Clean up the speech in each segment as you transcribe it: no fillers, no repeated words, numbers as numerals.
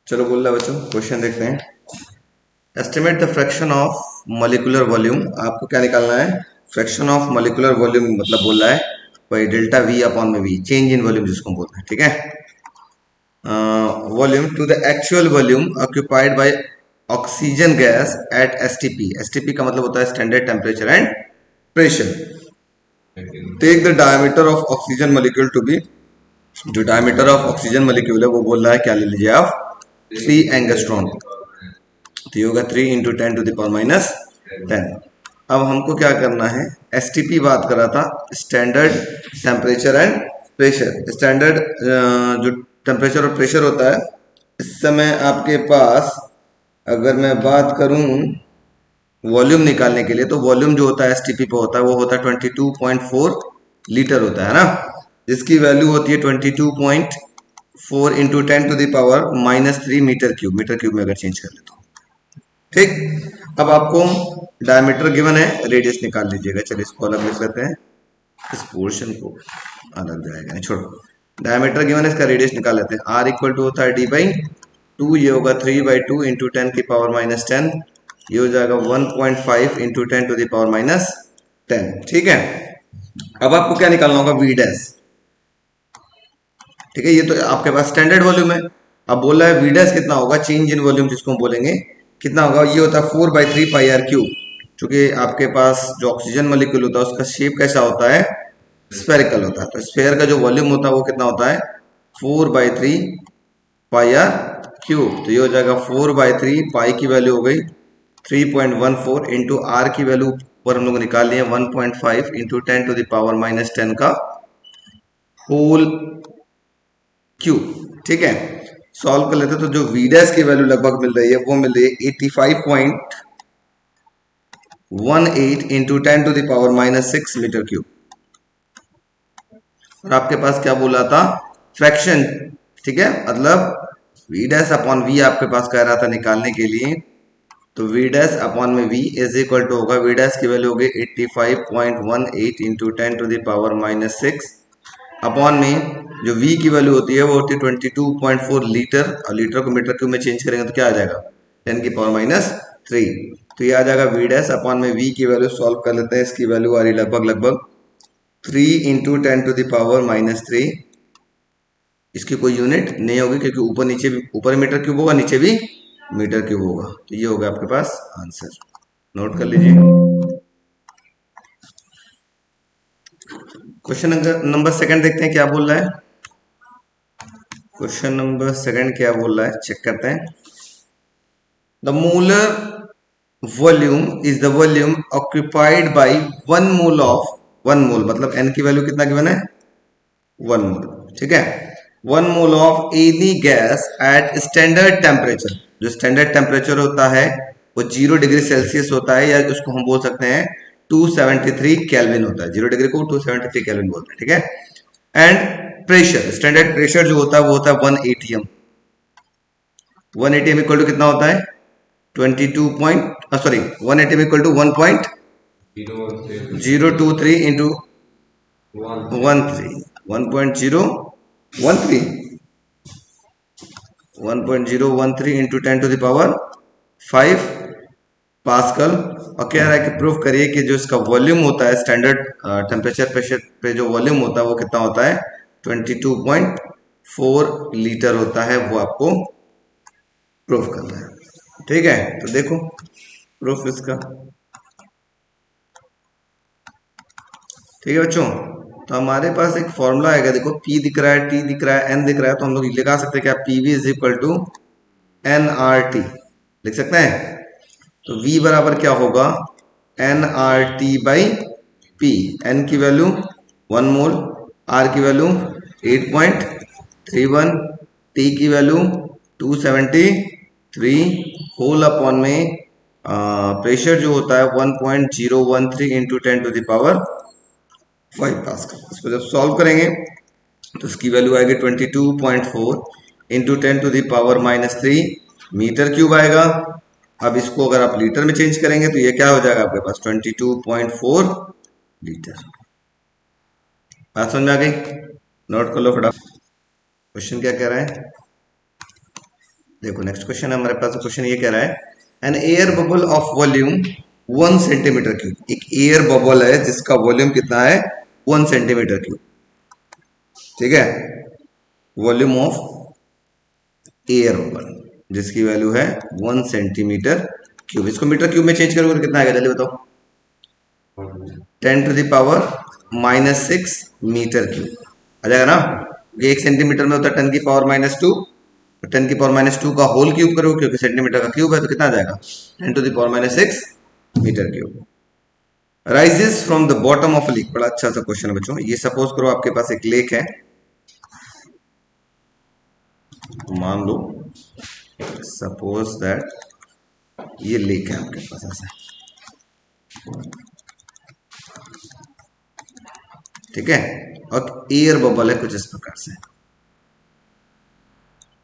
चलो बोल रहा बच्चों, क्वेश्चन देखते हैं। Estimate the fraction of molecular volume. आपको क्या निकालना है? फ्रैक्शन ऑफ मॉलिक्यूलर वॉल्यूम मतलब बोल रहा है भाई डेल्टा वी अपॉन में वी, चेंज इन वॉल्यूम जिसको हम बोलते हैं, ठीक है। Volume to the actual volume occupied by oxygen gas at STP. STP का मतलब होता है standard temperature and pressure. Take the diameter of oxygen molecule to be, जो डायमीटर ऑफ ऑक्सीजन मॉलिक्यूल है वो बोल रहा है क्या, ले लीजिए आप 3 एंगस्ट्रॉन। तो ये होगा 3 × 10⁻⁻10। अब हमको क्या करना है, एसटीपी बात करा था, standard temperature and pressure. Standard जो टेम्परेचर और प्रेशर होता है, इस समय आपके पास अगर मैं बात करूं वॉल्यूम निकालने के लिए, तो वॉल्यूम जो होता है एसटीपी पे होता है वो होता है 22.4 लीटर होता है ना, जिसकी वैल्यू होती है 22.4 इंटू 10⁻³ मीटर क्यूब में अगर चेंज कर लेता हूँ, ठीक। अब आपको डायमीटर गिवन है, रेडियस निकाल लीजिएगा। चलिए इसको अलग लिख लेते हैं, इस पोर्शन को अलग जाएगा, छोड़ो। डायमीटर गिवन है, इसका रेडियस निकाल लेते हैं। आर इक्वल टू होता है d/2, ये होगा 3/2 इंटू 10⁻10, ये हो जाएगा 1.5 इंटू 10⁻10, ठीक है। अब आपको क्या निकालना होगा, वी डैश, ठीक है। ये तो आपके पास स्टैंडर्ड वॉल्यूम है। अब बोल रहा है वी डैश कितना होगा, चेंज इन वॉल्यूम जिसको हम बोलेंगे, कितना होगा। ये होता है 4/3πr³। क्योंकि आपके पास जो ऑक्सीजन मॉलिक्यूल होता है उसका शेप कैसा होता है, स्फेरिकल होता है। तो स्फेयर का जो वॉल्यूम होता है वो कितना होता है, 4/3πr³। तो ये हो जाएगा 4/3, पाई की वैल्यू हो गई 3.14 इंटू आर की वैल्यू ऊपर हम लोग निकाल लिए 1.5 इंटू 10⁻10 का होल क्यूब, ठीक है। सॉल्व कर लेते तो जो वी डैश की वैल्यू लगभग मिल रही है वो मिल रही है 85.18 इंटू 10⁻6 मीटर क्यूब। और आपके पास क्या बोला था, फ्रैक्शन, ठीक है। मतलब वी डैश अपॉन वी आपके पास कह रहा था निकालने के लिए, तो वी डैश अपॉन में वी इज इक्वल टू होगा, वी डैश की वैल्यू होगी 85.18 इंटू 10⁻6 अपॉन में जो v की वैल्यू होती है वो होती है 22.4 लीटर, और लीटर को मीटर क्यूब में चेंज करेंगे तो क्या आ जाएगा 10⁻3। तो ये आ जाएगा v डैश अपॉन में v की वैल्यू। सॉल्व कर लेते हैं, इसकी वैल्यू आ रही लगभग 3 इंटू 10⁻3। इसकी कोई यूनिट नहीं होगी क्योंकि ऊपर नीचे भी, ऊपर मीटर क्यूब होगा, नीचे भी मीटर क्यूब होगा। तो ये होगा आपके पास आंसर, नोट कर लीजिए। क्वेश्चन नंबर सेकंड देखते हैं क्या बोल रहा है। क्वेश्चन नंबर सेकंड क्या बोल रहा है, चेक करते हैं। The molar volume is the volume occupied bye 1 mole of, 1 मोल मतलब n की वैल्यू कितना गिवन है, 1 मोल, ठीक है। 1 mole of any gas at standard temperature. जो स्टैंडर्ड टेम्परेचर होता है वो 0 डिग्री सेल्सियस होता है, या उसको हम बोल सकते हैं 273 केल्विन होता है। 0 डिग्री को 273 केल्विन बोलते हैं, ठीक है। एंड प्रेशर, स्टैंडर्ड प्रेशर जो होता है वो होता है 1 atm। 1 atm इक्वल टू कितना होता है 22 point, sorry 1 atm equal to 1.023 into 1.013 into 10⁻5 pascal. और कह रहा है कि प्रूफ करिए कि जो इसका वॉल्यूम होता है स्टैंडर्ड टेम्परेचर प्रेशर पे जो वॉल्यूम होता है वो कितना होता है 22.4 लीटर होता है, वो आपको प्रूफ करना है, ठीक है। तो देखो प्रूफ इसका, ठीक है बच्चों। तो हमारे पास एक फॉर्मूला आएगा, देखो P दिख रहा है, T दिख रहा है, N दिख रहा है, तो हम लोग लगा सकते हैं क्या, PV is equal to nRT लिख सकते हैं। तो V बराबर क्या होगा nRT/P। N की वैल्यू 1 मोल, R की वैल्यू 8.31, T की वैल्यू 273 होल अपॉन में प्रेशर जो होता है 1.013 इंटू 10⁻5 पास्कल। इसको जब सॉल्व करेंगे तो इसकी वैल्यू आएगी 22.4 इंटू 10⁻³ मीटर क्यूब आएगा। अब इसको अगर आप लीटर में चेंज करेंगे तो ये क्या हो जाएगा आपके पास 22.4 लीटर। बात समझ में आ गई, नोट कर लो फटाफट। क्वेश्चन क्या कह रहा है, देखो नेक्स्ट क्वेश्चन है हमारे पास। क्वेश्चन ये कह रहा है an air bubble of volume 1 centimetre cube. एक एयर बबल है जिसका वॉल्यूम कितना है 1 सेंटीमीटर क्यूब। ठीक है, वॉल्यूम ऑफ एयर बबल जिसकी वैल्यू है 1 सेंटीमीटर क्यूब। इसको मीटर क्यूब में चेंज करोगे तो कितना आएगा जल्दी बताओ। 10⁻⁻⁶मीटर क्यूब आ जाएगा ना। ये 1 सेंटीमीटर में होता है 10⁻⁻²। 10⁻⁻² का होल क्यूब करो क्योंकि सेंटीमीटर का क्यूब है तो कितना आ जाएगा 10⁻⁶मीटर cube. Rises from the bottom of lake. बड़ा अच्छा सा क्वेश्चन है बच्चों। ये सपोज करो आपके पास एक लेक है, मान लो सपोज दैट ये लेक है आपके पास ऐसा। ठीक है, और एयर बबल है कुछ इस प्रकार से।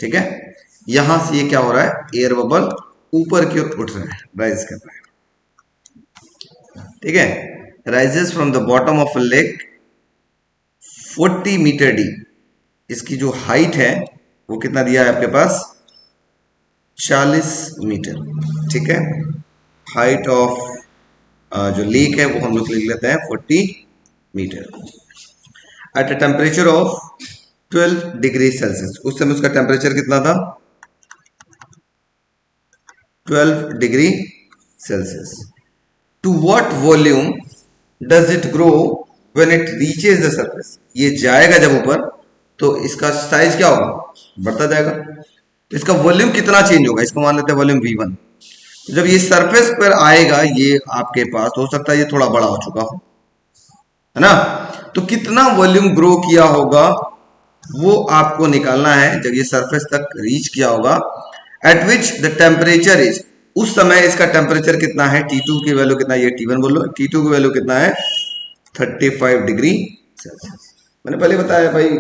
ठीक है, यहां से ये क्या हो रहा है, एयर बबल ऊपर की ओर उठ रहा है, राइज कर रहा है। ठीक है, rises from the bottom of a lake 40 metre deep. इसकी जो हाइट है वो कितना दिया है आपके पास 40 मीटर। ठीक है, हाइट ऑफ जो लेक है वो हम लोग लिख लेते हैं 40 metre. At a temperature of 12 degree Celsius. उस समय उसका टेम्परेचर कितना था 12 degree Celsius. To what volume does it grow when it reaches the surface. ये जाएगा जब ऊपर तो इसका साइज क्या होगा, बढ़ता जाएगा। तो इसका वॉल्यूम कितना चेंज होगा, इसको मान लेते हैं वॉल्यूम V1। जब ये सरफेस पर आएगा ये आपके पास हो सकता है ये थोड़ा बड़ा हो चुका हो, है ना। तो कितना वॉल्यूम ग्रो किया होगा वो आपको निकालना है जब ये सरफेस तक रीच किया होगा। Eight which the temperature is, उस समय इसका टेम्परेचर कितना है, T2 की वैल्यू कितना है, ये T1 बोलो, T2 की वैल्यू कितना है 35 डिग्री सेल्सियस। मैंने पहले बताया भाई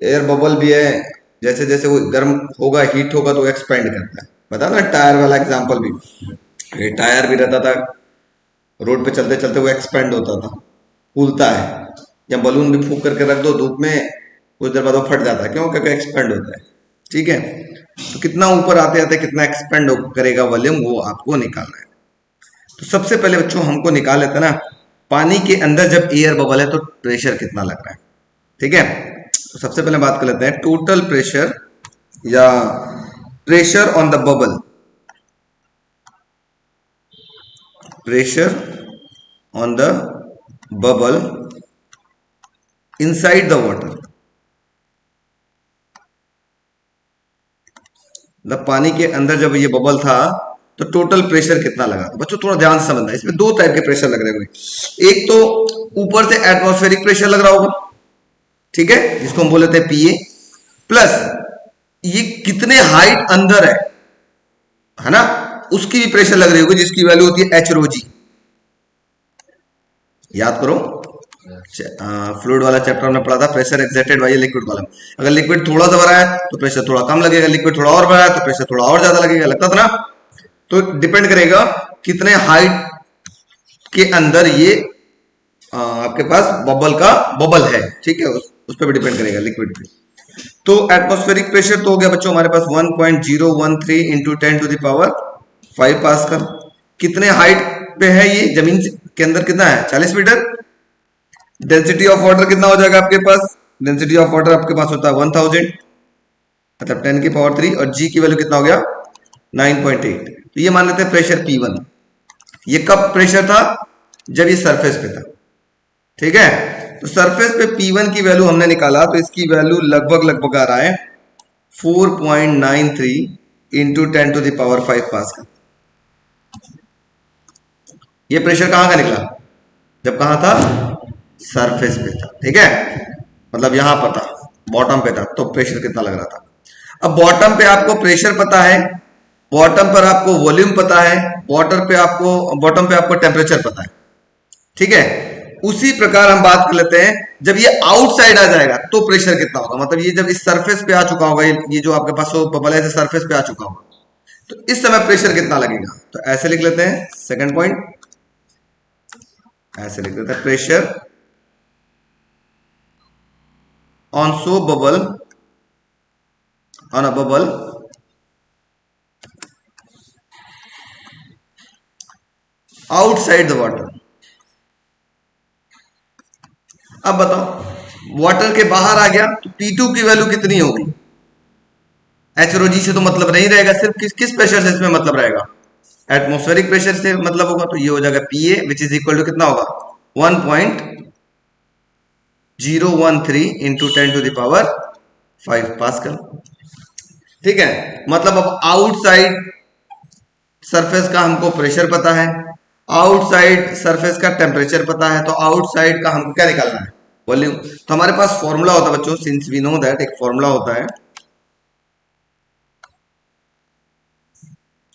एयर बबल भी है, जैसे जैसे वो गर्म होगा हीट होगा तो एक्सपेंड करता है। बता ना टायर वाला एग्जांपल भी, ये टायर भी रहता था रोड पे चलते चलते वो एक्सपेंड होता था, फूलता है। या बलून भी फूक करके रख दो धूप में, कुछ देर बाद वो फट जाता है, क्यों, क्योंकि एक्सपेंड होता है। ठीक है, तो कितना ऊपर आते आते कितना एक्सपेंड करेगा वॉल्यूम वो आपको निकालना है। तो सबसे पहले बच्चों हमको निकाल लेते हैं ना, पानी के अंदर जब एयर बबल है तो प्रेशर कितना लग रहा है। ठीक है, तो सबसे पहले बात कर लेते हैं टोटल प्रेशर या pressure on the bubble. Pressure on the bubble inside the water. मतलब पानी के अंदर जब ये बबल था तो टोटल प्रेशर कितना लगा। तो बच्चों थोड़ा ध्यान से समझना, इसमें दो टाइप के प्रेशर लग रहे हैं। एक तो ऊपर से एटमॉस्फेरिक प्रेशर लग रहा होगा, ठीक है, जिसको हम बोल लेते हैं PA, प्लस ये कितने हाइट अंदर है ना, उसकी भी प्रेशर लग रही होगी जिसकी वैल्यू होती है H ρg। याद करो फ्लूइड वाला चैप्टर हमने पढ़ा था, pressure exerted by liquid column. अगर लिक्विड थोड़ा सा भरा है तो प्रेशर थोड़ा कम लगेगा, लिक्विड थोड़ा और भरा है तो प्रेशर थोड़ा और ज्यादा लगेगा, लगता था ना। तो डिपेंड करेगा कितने हाइट के अंदर ये आपके पास बबल है। ठीक है, उस पर भी डिपेंड करेगा लिक्विड पे। तो एटमॉस्फेरिक प्रेशर तो हो गया बच्चों हमारे पास 1.013 इंटू 10⁵ पास्कल। कितने हाइट पे है ये, जमीन के अंदर कितना है 40 मीटर। डेंसिटी ऑफ वाटर कितना हो जाएगा आपके पास, डेंसिटी ऑफ वाटर आपके पास होता है 1000, मतलब 10⁻³ और G की वैल्यू कितना हो गया 9.8। तो ये मान लेते हैं प्रेशर P1। ये कब प्रेशर था, जब ये सरफेस पे था। ठीक है, तो सरफेस पे P1 की वैल्यू हमने निकाला तो इसकी वैल्यू लगभग आ रहा है 4.93 इंटू 10⁵ पास्कल। ये प्रेशर कहां का निकला, जब कहां था सरफेस पे था। ठीक है, मतलब यहां पर था, बॉटम पे था, तो प्रेशर कितना लग रहा था। अब बॉटम पे आपको प्रेशर पता है, बॉटम पर आपको वॉल्यूम पता है, बॉटम पे आपको टेम्परेचर पता है। ठीक है, उसी प्रकार हम बात कर लेते हैं जब ये आउटसाइड आ जाएगा तो प्रेशर कितना होगा। मतलब ये जब इस सरफेस पे आ चुका होगा, ये जो आपके पास बबल है सरफेस पे आ चुका होगा, तो इस समय प्रेशर कितना लगेगा। तो ऐसे लिख लेते हैं, सेकंड पॉइंट ऐसे लिख लेते हैं, pressure on a bubble outside the water. अब बताओ वाटर के बाहर आ गया तो P2 की वैल्यू कितनी होगी? एचरोजी से तो मतलब नहीं रहेगा, सिर्फ किस प्रेशर से इसमें मतलब रहेगा? एटमॉस्फेरिक प्रेशर से मतलब होगा, तो ये हो जाएगा PA which is equal to कितना होगा? 1.013 इंटू 10⁵ पास्कल। ठीक है, मतलब अब आउटसाइड सरफेस का हमको प्रेशर पता है, आउटसाइड सरफेस का टेम्परेचर पता है, तो आउटसाइड का हमको क्या निकालना है? वॉल्यूम। तो हमारे पास फॉर्मूला होता है बच्चों, सिंस वी नो दैट, एक फॉर्मूला होता है,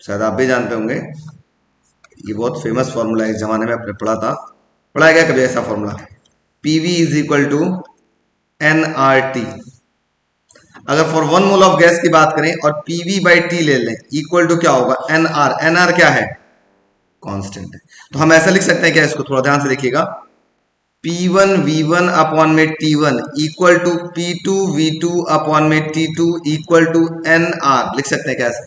शायद आप भी जानते होंगे, ये बहुत फेमस फॉर्मूला है, इस जमाने में आपने पढ़ा था, पढ़ा गया कभी ऐसा formula? PV is equal to nRT। अगर फॉर 1 मोल ऑफ गैस की बात करें और PV बाई T ले लें, इक्वल टू क्या होगा? NR। NR क्या है? कांस्टेंट है। तो हम ऐसा लिख सकते हैं क्या इसको? थोड़ा ध्यान से देखिएगा, P1 V1 अपॉन में T1 equal to P2 V2 upon में T2 इक्वल टू NR। लिख सकते हैं क्या? ऐसा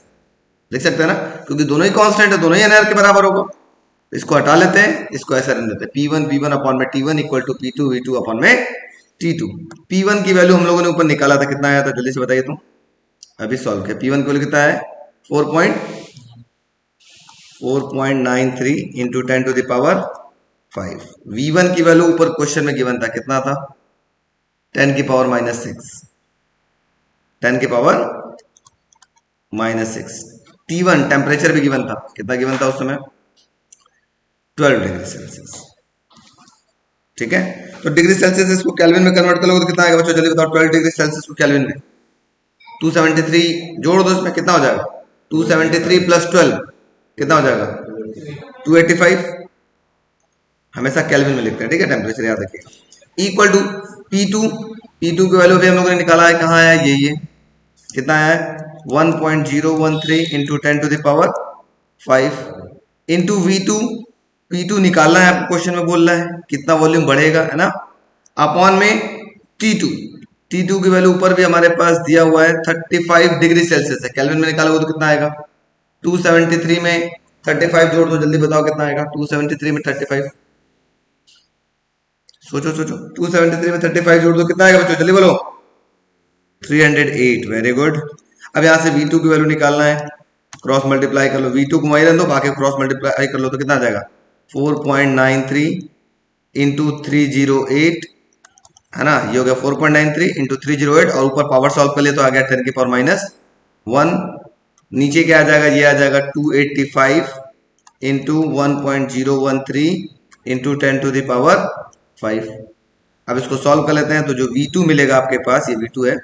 लिख सकते हैं ना, क्योंकि दोनों ही कांस्टेंट है, दोनों ही NR के बराबर होगा। इसको हटा लेते हैं, इसको ऐसा रहने देते हैं, P1 V1 अपॉन में T1 equal to P2 V2 upon में T2। P1 की वैल्यू हम लोगों ने ऊपर निकाला था, कितना आया था जल्दी से बताइए तो, अभी सॉल्व किया। P1 की वैल्यू कितना है? 4.93 इंटू 10⁵। V1 की वैल्यू ऊपर क्वेश्चन में गिवन था, कितना था? 10⁻⁻6, 10⁻⁻6। T1 टेम्परेचर भी गिवन था, कितना गिवन था उस समय? 12 डिग्री सेल्सियस। ठीक है, तो डिग्री सेल्सियस इसको केल्विन में कन्वर्ट करोगे तो कितना आएगा बच्चों? जल्दी बताओ, 12 डिग्री सेल्सियस को केल्विन में 273 जोड़ दो, इसमें कितना हो जाएगा? 273 प्लस 12 कितना हो जाएगा? 285। हमेशा केल्विन में लिखते हैं, ठीक है, टेम्परेचर याद रखिएगा। इक्वल टू P2, P2 की वैल्यू भी हम लोगों ने निकाला है, कहाँ है? ये कितना है? 1.013 इंटू 10⁵ इंटू V2। P2 निकालना है, आपको क्वेश्चन में बोल रहा है कितना वॉल्यूम बढ़ेगा, है ना, अपॉन में T2। T2 की वैल्यू ऊपर भी हमारे पास दिया हुआ है, 35 डिग्री सेल्सियस है, केल्विन में निकालोगे तो कितना आएगा? 273 में 35 जोड़ दो, जल्दी बताओ कितना आएगा? 273 में 35, सोचो सोचो, 273 में 35 जोड़ दो, कितना आएगा बच्चों? जल्दी बोलो। 308। Very good. अब यहाँ से V2 की वैल्यू निकालना है, क्रॉस मल्टीप्लाई कर लो, V2 को वही रहने दो, बाकी क्रॉस मल्टीप्लाई कर लो तो कितना आ जाएगा? 4.93 इंटू 308, है ना, ये हो गया 4.93 इंटू 308, और ऊपर पावर सॉल्व कर लिए तो आ गया 10⁻⁻1। नीचे क्या आ जाएगा? ये आ जाएगा 285 इंटू 1.013 इंटू 10⁵। अब इसको सॉल्व कर लेते हैं, तो जो V2 मिलेगा आपके पास, ये V2 है,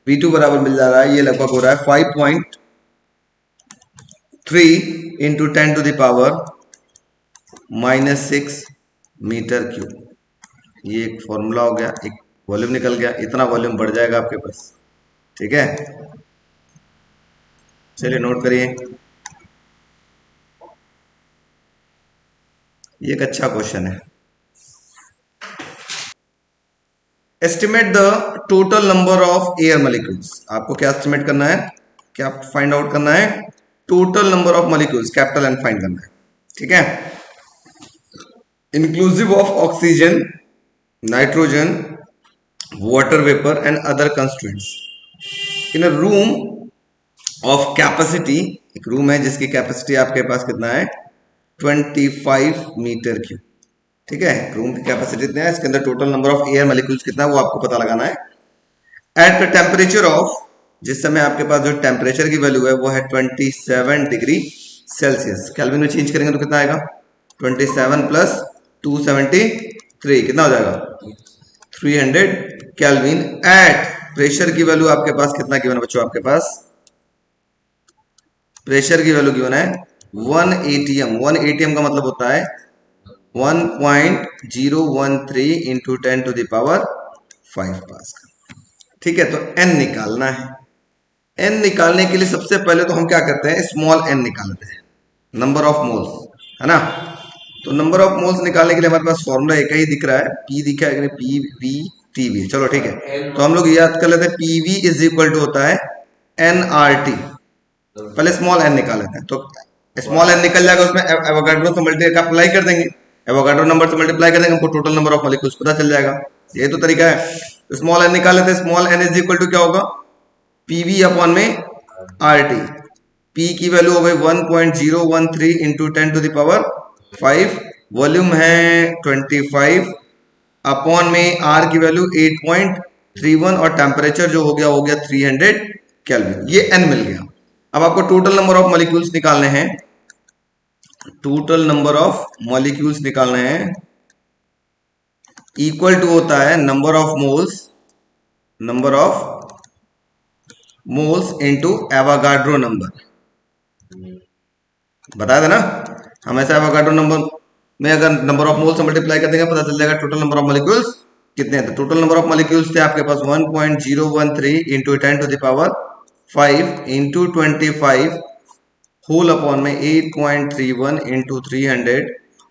V2 बराबर मिल जा रहा है, ये लगभग हो रहा है 5.3 इंटू 10⁻⁻6 मीटर क्यूब। ये एक फॉर्मूला हो गया, एक वॉल्यूम निकल गया, इतना वॉल्यूम बढ़ जाएगा आपके पास। ठीक है, चलिए नोट करिए, ये एक अच्छा क्वेश्चन है। Estimate the total number of air molecules. आपको क्या एस्टिमेट करना है? क्या फाइंड आउट करना है? Total number of molecules, capital N find करना है। ठीक है, inclusive of oxygen, nitrogen, water vapour and other constituents in a room of capacity. एक रूम है जिसकी कैपेसिटी आपके पास कितना है? 25 मीटर क्यूब। ठीक है, रूम की कैपेसिटी कितना है, इसके अंदर total number of air molecules कितना है वो आपको पता लगाना है। एट द टेम्परेचर ऑफ, जिस समय आपके पास जो टेम्परेचर की वैल्यू है वो है 27 डिग्री सेल्सियस, केल्विन में चेंज करेंगे तो कितना आएगा? 27 प्लस 273 कितना हो जाएगा? 300 केल्विन। एट प्रेशर की वैल्यू आपके पास कितना गिवन है बच्चों? आपके पास प्रेशर की वैल्यू गिवन है 1 atm। 1 atm का मतलब होता है 1.013 इंटू 10⁵ पास्कल। ठीक है, तो n निकालना है। n निकालने के लिए सबसे पहले तो हम क्या करते हैं? स्मॉल n निकालते हैं, नंबर ऑफ मोल्स, है ना। तो नंबर ऑफ मोल्स निकालने के लिए हमारे पास फॉर्मूला एक ही दिख रहा है, P दिखा है, PV। चलो ठीक है, तो हम लोग याद कर लेते हैं, PV इज इक्वल टू होता है nRT। पहले स्मॉल n निकाल लेते हैं, तो स्मॉल एन निकल जाएगा, उसमें एवोगाड्रो से मल्टीप्लाई कर देंगे, एवोगाड्रो नंबर से मल्टीप्लाई कर देंगे, हमको टोटल नंबर ऑफ मॉलिक्यूल्स पता चल जाएगा। ये तो तरीका है। तो स्मॉल एन निकाल लेते हैं। Small N is equal to क्या होगा, पीवी अपॉन में आर टी। पी की वैल्यू हो गई 1.013 into 10 to the power 5, volume है 25, अपॉन में आर की वैल्यू 8.31 और टेम्परेचर जो हो गया 300 केल्विन। ये एन मिल गया। अब आपको टोटल नंबर ऑफ मॉलिक्यूल्स निकालने हैं। टोटल नंबर ऑफ मॉलिक्यूल्स निकालने हैं, इक्वल टू होता है number of moles into Avogadro number. बताया था ना, हम ऐसा एवोगाड्रो नंबर में अगर नंबर ऑफ मोल्स से मल्टीप्लाई कर देंगे, पता चल जाएगा टोटल नंबर ऑफ मॉलिक्यूल्स कितने हैं। तो टोटल नंबर ऑफ मॉलिक्यूल्स थे आपके पास 1.013 into 10 to the power 5 into 25 whole upon में 8.31 इंटू 300,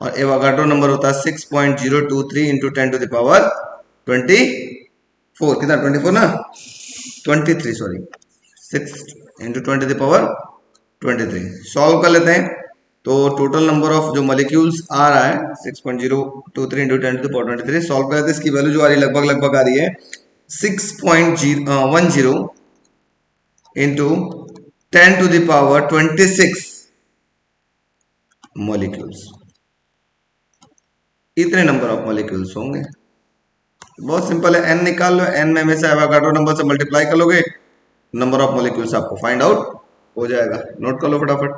और एवोगाड्रो नंबर होता है 6.023 इंटू 10 टू द पावर 24। कितना 24 ना, 23 sorry, 6 into 10 to the power 23। Solve कर लेते हैं। तो टोटल नंबर ऑफ जो मॉलिक्यूल्स आ रहा है 6.023 into 10 to the power 23। Solve कर लेते हैं। इसकी वैल्यू जो आ रही है लगभग आ रही है 6.10 into 10 to the power 26 molecules. इतने नंबर ऑफ मॉलिक्यूल्स होंगे। बहुत सिंपल है, एन निकाल लो, एन में हमेशा एवोगाड्रो नंबर से मल्टीप्लाई कर लोगे, नंबर ऑफ मॉलिक्यूल्स आपको फाइंड आउट हो जाएगा। नोट कर लो फटाफट।